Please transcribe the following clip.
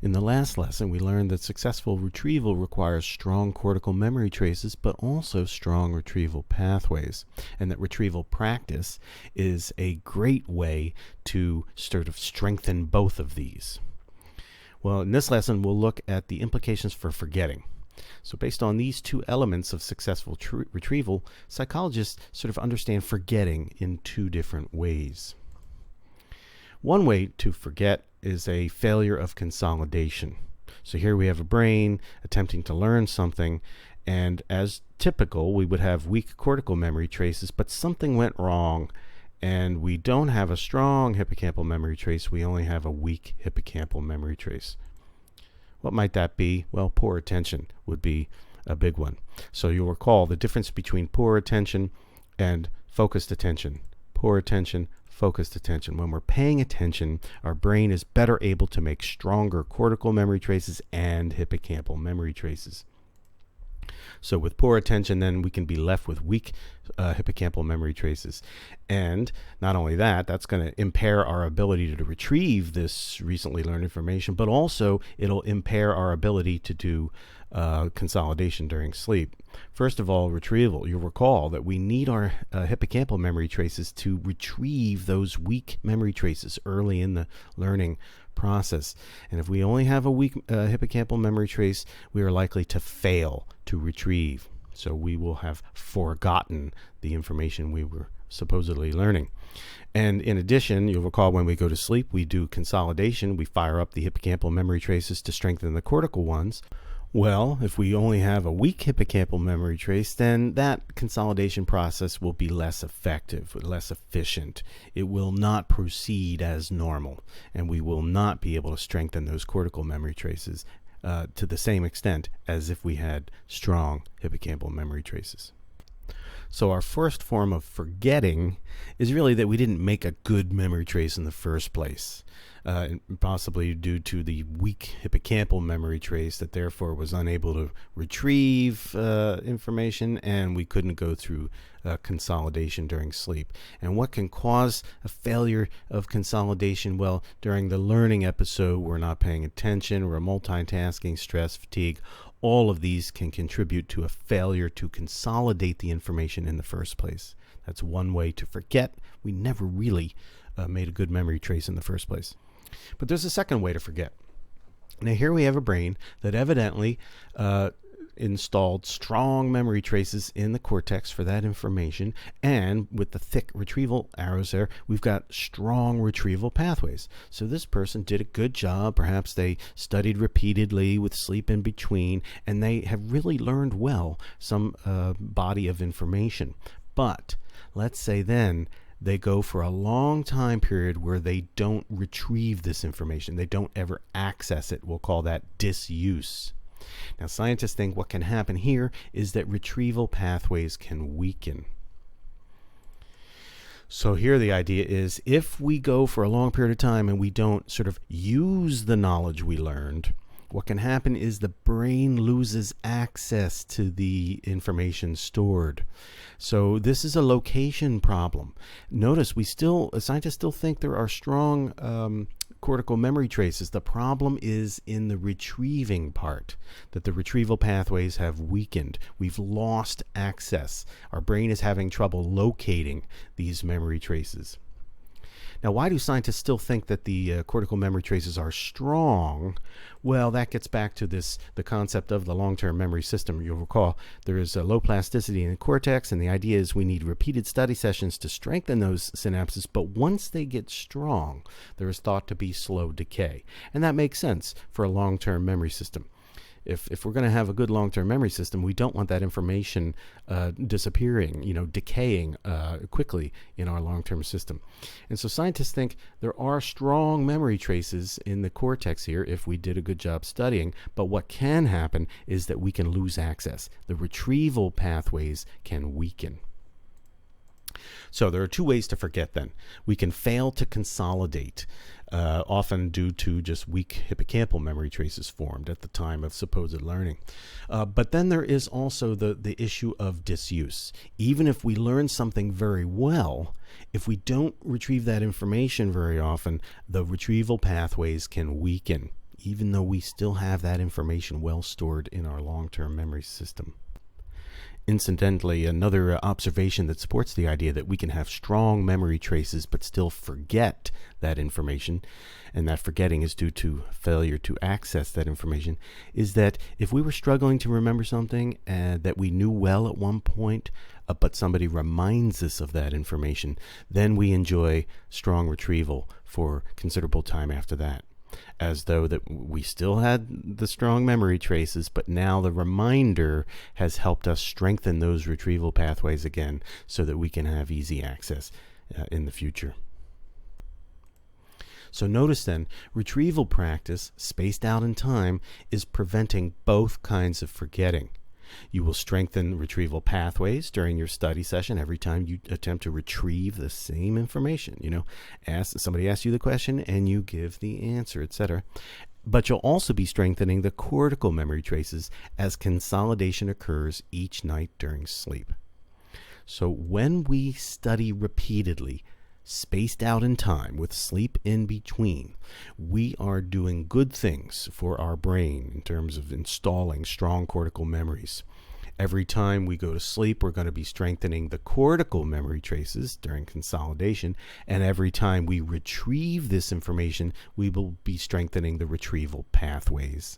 In the last lesson, we learned that successful retrieval requires strong cortical memory traces, but also strong retrieval pathways, and that retrieval practice is a great way to sort of strengthen both of these. Well, in this lesson, we'll look at the implications for forgetting. So based on these two elements of successful retrieval, psychologists sort of understand forgetting in two different ways. One way to forget is a failure of consolidation. So here we have a brain attempting to learn something, and as typical, we would have weak cortical memory traces, but something went wrong, and we don't have a strong hippocampal memory trace, we only have a weak hippocampal memory trace. What might that be? Well, poor attention would be a big one. So you'll recall the difference between poor attention and focused attention. Poor attention, focused attention. When we're paying attention, our brain is better able to make stronger cortical memory traces and hippocampal memory traces. So with poor attention, then we can be left with weak hippocampal memory traces. And not only that, that's going to impair our ability to retrieve this recently learned information, but also it'll impair our ability to do consolidation during sleep. First of all, retrieval. You'll recall that we need our hippocampal memory traces to retrieve those weak memory traces early in the learning process. And if we only have a weak hippocampal memory trace, we are likely to fail to retrieve. So we will have forgotten the information we were supposedly learning. And in addition, you'll recall when we go to sleep, we do consolidation. We fire up the hippocampal memory traces to strengthen the cortical ones. Well, if we only have a weak hippocampal memory trace, then that consolidation process will be less effective, less efficient. It will not proceed as normal, and we will not be able to strengthen those cortical memory traces to the same extent as if we had strong hippocampal memory traces. So our first form of forgetting is really that we didn't make a good memory trace in the first place, possibly due to the weak hippocampal memory trace that therefore was unable to retrieve information, and we couldn't go through consolidation during sleep. And what can cause a failure of consolidation? Well, during the learning episode, we're not paying attention, we're multitasking, stress, fatigue. All of these can contribute to a failure to consolidate the information in the first place. That's one way to forget. We never really made a good memory trace in the first place. But there's a second way to forget. Now here we have a brain that evidently installed strong memory traces in the cortex for that information, and with the thick retrieval arrows there, we've got strong retrieval pathways. So this person did a good job. Perhaps they studied repeatedly with sleep in between, and they have really learned well some body of information. But let's say then they go for a long time period where they don't retrieve this information. They don't ever access it. We'll call that disuse. Now, scientists think what can happen here is that retrieval pathways can weaken. So here the idea is if we go for a long period of time and we don't sort of use the knowledge we learned, what can happen is the brain loses access to the information stored. So this is a location problem. Notice scientists still think there are strong cortical memory traces. The problem is in the retrieving part, that the retrieval pathways have weakened. We've lost access. Our brain is having trouble locating these memory traces. Now, why do scientists still think that the cortical memory traces are strong? Well, that gets back to the concept of the long-term memory system. You'll recall there is a low plasticity in the cortex, and the idea is we need repeated study sessions to strengthen those synapses, but once they get strong, there is thought to be slow decay. And that makes sense for a long-term memory system. If we're going to have a good long-term memory system, we don't want that information disappearing, decaying quickly in our long-term system. And so scientists think there are strong memory traces in the cortex here if we did a good job studying, but what can happen is that we can lose access. The retrieval pathways can weaken. So there are two ways to forget then. We can fail to consolidate, often due to just weak hippocampal memory traces formed at the time of supposed learning. But then there is also the issue of disuse. Even if we learn something very well, if we don't retrieve that information very often, the retrieval pathways can weaken even though we still have that information well stored in our long-term memory system. Incidentally, another observation that supports the idea that we can have strong memory traces but still forget that information, and that forgetting is due to failure to access that information, is that if we were struggling to remember something that we knew well at one point, but somebody reminds us of that information, then we enjoy strong retrieval for considerable time after that, as though that we still had the strong memory traces, but now the reminder has helped us strengthen those retrieval pathways again so that we can have easy access in the future. So notice then, retrieval practice, spaced out in time, is preventing both kinds of forgetting. You will strengthen retrieval pathways during your study session every time you attempt to retrieve the same information. Somebody asks you the question and you give the answer, etc. But you'll also be strengthening the cortical memory traces as consolidation occurs each night during sleep. So when we study repeatedly, spaced out in time with sleep in between, we are doing good things for our brain in terms of installing strong cortical memories. Every time we go to sleep, we're going to be strengthening the cortical memory traces during consolidation, and every time we retrieve this information, we will be strengthening the retrieval pathways.